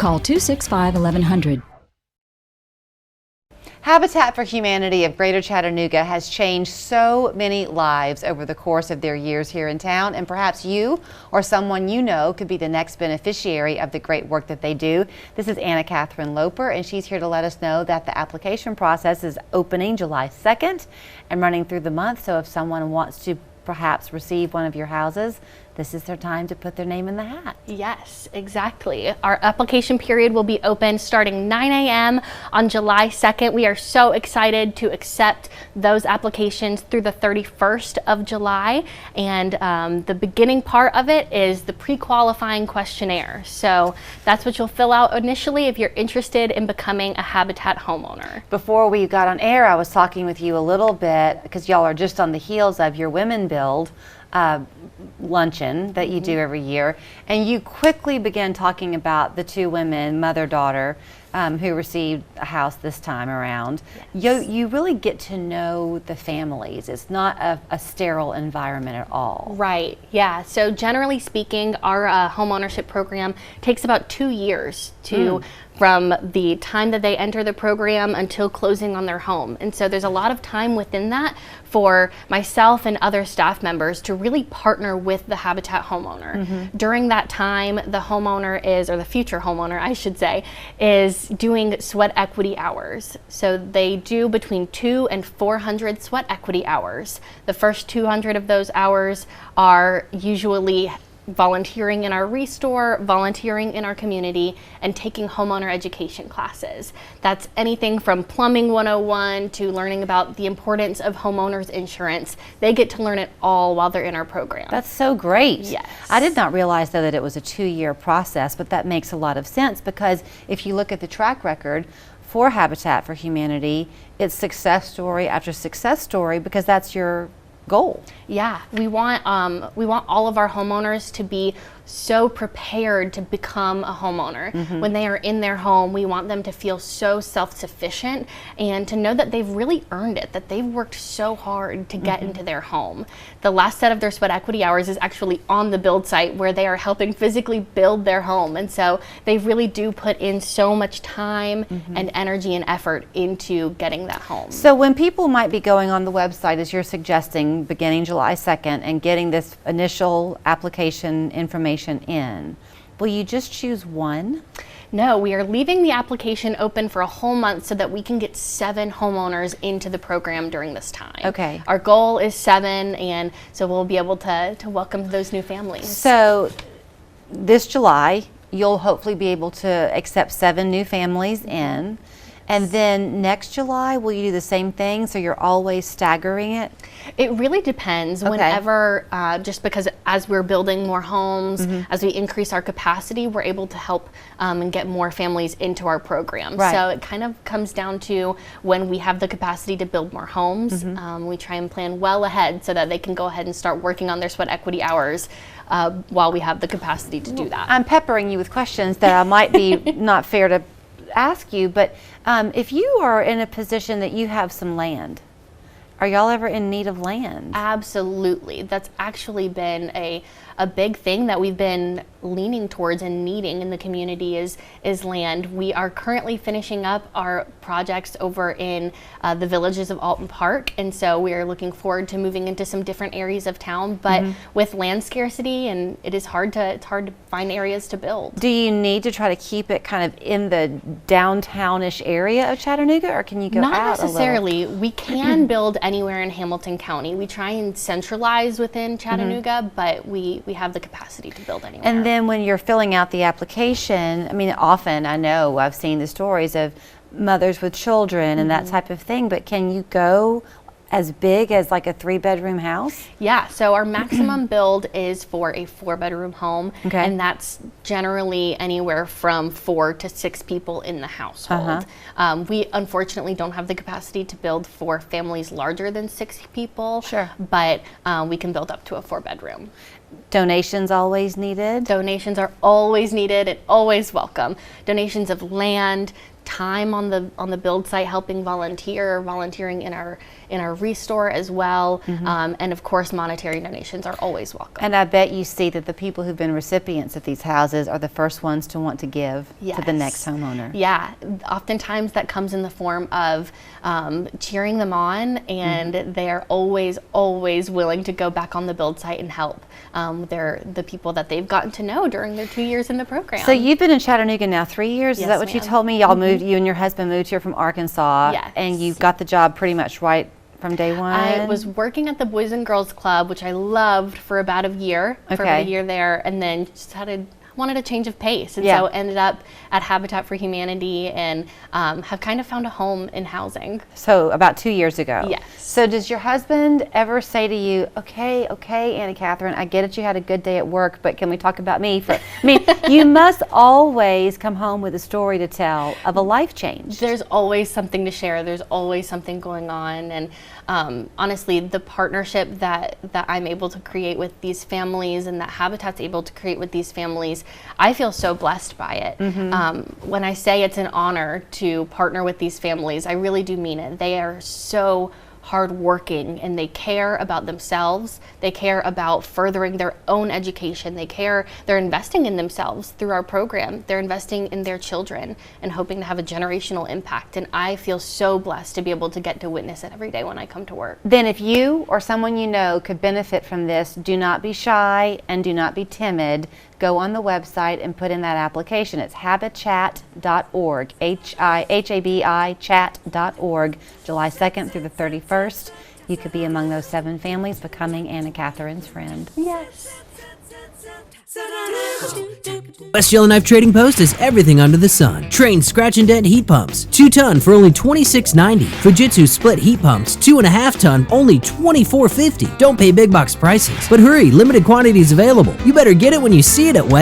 Call 265-1100. Habitat for Humanity of Greater Chattanooga has changed so many lives over the course of their years here in town, and perhaps you or someone you know could be the next beneficiary of the great work that they do. This is Anna Catherine Loper, and she's here to let us know that the application process is opening July 2nd and running through the month. So if someone wants to perhaps receive one of your houses, this is their time to put their name in the hat. Yes, exactly. Our application period will be open starting 9 a.m. on July 2nd. We are so excited to accept those applications through the 31st of July. And the beginning part of it is the pre-qualifying questionnaire. So that's what you'll fill out initially if you're interested in becoming a Habitat homeowner. Before we got on air, I was talking with you a little bit because y'all are just on the heels of your Women Build luncheon that you do every year, and you quickly began talking about the two women, mother-daughter, who received a house this time around. Yes. You really get to know the families. It's not a sterile environment at all. Right, yeah. So generally speaking, our home ownership program takes about 2 years to from the time that they enter the program until closing on their home. And so there's a lot of time within that for myself and other staff members to really partner with the Habitat homeowner. During that time, the homeowner is, or the future homeowner, I should say, is doing sweat equity hours. So they do between 200 and 400 sweat equity hours. The first 200 of those hours are usually volunteering in our restore, volunteering in our community, and taking homeowner education classes. That's anything from plumbing 101 to learning about the importance of homeowners insurance. They get to learn it all while they're in our program. That's so great. Yes. I did not realize though that it was a 2-year process, but that makes a lot of sense because if you look at the track record for Habitat for Humanity, it's success story after success story because that's your goal. Yeah, we want all of our homeowners to be so prepared to become a homeowner. When they are in their home, we want them to feel so self-sufficient and to know that they've really earned it, that they've worked so hard to get into their home. The last set of their sweat equity hours is actually on the build site where they are helping physically build their home. And so they really do put in so much time and energy and effort into getting that home. So when people might be going on the website, as you're suggesting, beginning July 2nd and getting this initial application information in, will you just choose one? No, we are leaving the application open for a whole month so that we can get 7 homeowners into the program during this time. Okay. Our goal is 7, and so we'll be able to welcome those new families. So this July, you'll hopefully be able to accept 7 new families in. And then next July, will you do the same thing? So you're always staggering it? It really depends. Okay. Whenever, just because as we're building more homes, as we increase our capacity, we're able to help and get more families into our program. Right. So it kind of comes down to when we have the capacity to build more homes, we try and plan well ahead so that they can go ahead and start working on their sweat equity hours while we have the capacity to do that. I'm peppering you with questions that I might be not fair to ask you, but if you are in a position that you have some land, are y'all ever in need of land? Absolutely. That's actually been a big thing that we've been leaning towards and needing in the community is land. We are currently finishing up our projects over in the villages of Alton Park, and so we are looking forward to moving into some different areas of town, but with land scarcity, and it's hard to find areas to build. Do you need to try to keep it kind of in the downtownish area of Chattanooga, or can you go Not out necessarily. We can build anywhere in Hamilton County. We try and centralize within Chattanooga, but we have the capacity to build anywhere. And then when you're filling out the application, I mean, often I know I've seen the stories of mothers with children and that type of thing, but can you go as big as like a 3-bedroom house? Yeah, so our maximum build is for a 4-bedroom home, and that's generally anywhere from 4 to 6 people in the household. We unfortunately don't have the capacity to build for families larger than 6 people, but we can build up to a 4-bedroom. Donations always needed? Donations are always needed and always welcome. Donations of land, time on the build site, helping volunteering in our restore as well, and of course monetary donations are always welcome. And I bet you see that the people who've been recipients of these houses are the first ones to want to give to the next homeowner. Yeah, oftentimes that comes in the form of cheering them on, and they're always willing to go back on the build site and help. They're the people that they've gotten to know during their 2 years in the program. So you've been in Chattanooga now 3 years? Yes, Is that what you ma'am. told me? Y'all moved, you and your husband moved here from Arkansas. Yes. And you got the job pretty much right from day one? I was working at the Boys and Girls Club, which I loved for about a year, there, and then just wanted a change of pace, and so ended up at Habitat for Humanity, and have kind of found a home in housing. So about 2 years ago. Yes. So does your husband ever say to you, okay, Anna Catherine, I get it, you had a good day at work, but can we talk about me? You must always come home with a story to tell of a life change. There's always something to share. There's always something going on, and honestly, the partnership that I'm able to create with these families, and that Habitat's able to create with these families, I feel so blessed by it. When I say it's an honor to partner with these families, I really do mean it. They are so hardworking, and they care about themselves. They care about furthering their own education. They're investing in themselves through our program. They're investing in their children and hoping to have a generational impact. And I feel so blessed to be able to get to witness it every day when I come to work. Then if you or someone you know could benefit from this, do not be shy and do not be timid. Go on the website and put in that application. It's habichat.org, Habi chat.org, July 2nd through the 31st. You could be among those 7 families becoming Anna Catherine's friend. Yes. West Yellowknife Trading Post has everything under the sun. Train scratch and dent heat pumps, 2-ton for only $26.90. Fujitsu split heat pumps, 2.5-ton, only $24.50. Don't pay big box prices. But hurry, limited quantities available. You better get it when you see it at West.